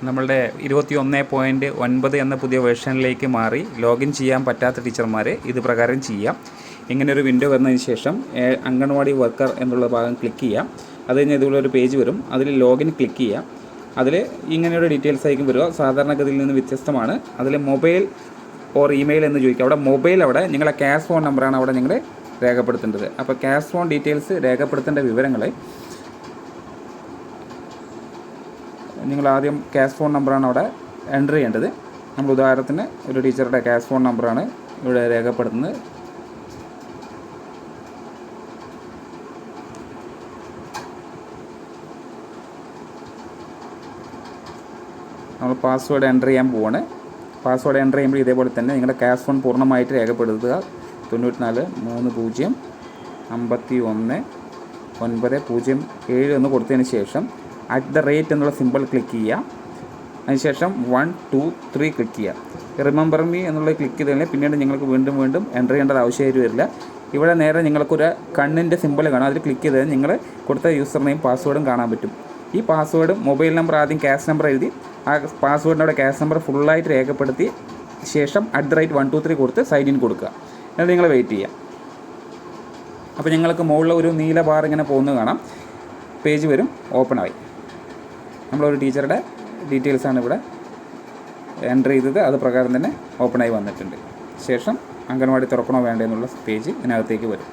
നമ്മളുടെ 21.9 എന്ന പുതിയ വേർഷനിലേക്ക് മാറി ലോഗിൻ ചെയ്യാൻ പറ്റാത്ത ടീച്ചർമാർ ഇത് പ്രകാരം ചെയ്യാം. ഇങ്ങനൊരു വിൻഡോ വന്നതിന് ശേഷം അംഗൻവാടി വർക്കർ എന്നുള്ള ഭാഗം ക്ലിക്ക് ചെയ്യാം. അത് കഴിഞ്ഞ് ഇതുപോലൊരു പേജ് വരും. അതിൽ ലോഗിൻ ക്ലിക്ക് ചെയ്യാം. അതിൽ ഇങ്ങനെയൊരു ഡീറ്റെയിൽസ് ആയിരിക്കും വരിക. സാധാരണഗതിയിൽ നിന്ന് വ്യത്യസ്തമാണ്. അതിൽ മൊബൈൽ ഓർ ഇമെയിൽ എന്ന് ചോദിക്കുക. അവിടെ മൊബൈൽ, അവിടെ നിങ്ങളെ ക്യാഷ് ഫോൺ നമ്പറാണ് അവിടെ നിങ്ങൾ രേഖപ്പെടുത്തേണ്ടത്. അപ്പോൾ ക്യാഷ് ഫോൺ ഡീറ്റെയിൽസ് രേഖപ്പെടുത്തേണ്ട വിവരങ്ങൾ നിങ്ങൾ ആദ്യം ക്യാഷ് ഫോൺ നമ്പറാണ് അവിടെ എൻ്റർ ചെയ്യേണ്ടത്. നമ്മൾ ഉദാഹരണത്തിന് ഒരു ടീച്ചറുടെ ക്യാഷ് ഫോൺ നമ്പറാണ് ഇവിടെ രേഖപ്പെടുത്തുന്നത്. നമ്മൾ പാസ്വേഡ് എൻ്റർ ചെയ്യാൻ പോവാണ്. പാസ്വേഡ് എൻ്റർ ചെയ്യുമ്പോൾ ഇതേപോലെ തന്നെ നിങ്ങളുടെ ക്യാഷ് ഫോൺ പൂർണ്ണമായിട്ട് രേഖപ്പെടുത്തുക. 94-3051-907 എന്ന് കൊടുത്തതിന് ശേഷം @ എന്നുള്ള സിമ്പിൾ ക്ലിക്ക് ചെയ്യുക. അതിനുശേഷം 1 2 3 ക്ലിക്ക് ചെയ്യുക. റിമെമ്പർ മീ എന്നുള്ള ക്ലിക്ക് ചെയ്ത് കഴിഞ്ഞാൽ പിന്നീട് നിങ്ങൾക്ക് വീണ്ടും എൻ്റർ ചെയ്യേണ്ടത് ആവശ്യമായിട്ട് വരില്ല. ഇവിടെ നേരെ നിങ്ങൾക്കൊരു കണ്ണിൻ്റെ സിമ്പിൾ കാണാം. അതിൽ ക്ലിക്ക് ചെയ്ത് നിങ്ങൾ കൊടുത്ത യൂസർ നെയിം പാസ്വേഡും കാണാൻ പറ്റും. ഈ പാസ്വേഡ് മൊബൈൽ നമ്പർ ആദ്യം ക്യാഷ് നമ്പർ എഴുതി ആ പാസ്വേഡിൻ്റെ ക്യാഷ് നമ്പർ ഫുള്ളായിട്ട് രേഖപ്പെടുത്തി ശേഷം @123 കൊടുത്ത് സൈൻ ഇൻ കൊടുക്കുക. എന്നിട്ട് നിങ്ങൾ വെയിറ്റ് ചെയ്യുക. അപ്പോൾ നിങ്ങൾക്ക് മുകളിൽ ഒരു നീല ബാർ ഇങ്ങനെ പോകുന്നത് കാണാം. പേജ് വരും, ഓപ്പണായി. നമ്മളൊരു ടീച്ചറുടെ ഡീറ്റെയിൽസാണ് ഇവിടെ എൻ്റർ ചെയ്തത്. അത് പ്രകാരം തന്നെ ഓപ്പണായി വന്നിട്ടുണ്ട്. ശേഷം അംഗൻവാടി തുറക്കണോ വേണ്ടതെന്നുള്ള പേജ് ഇതിനകത്തേക്ക് വരും.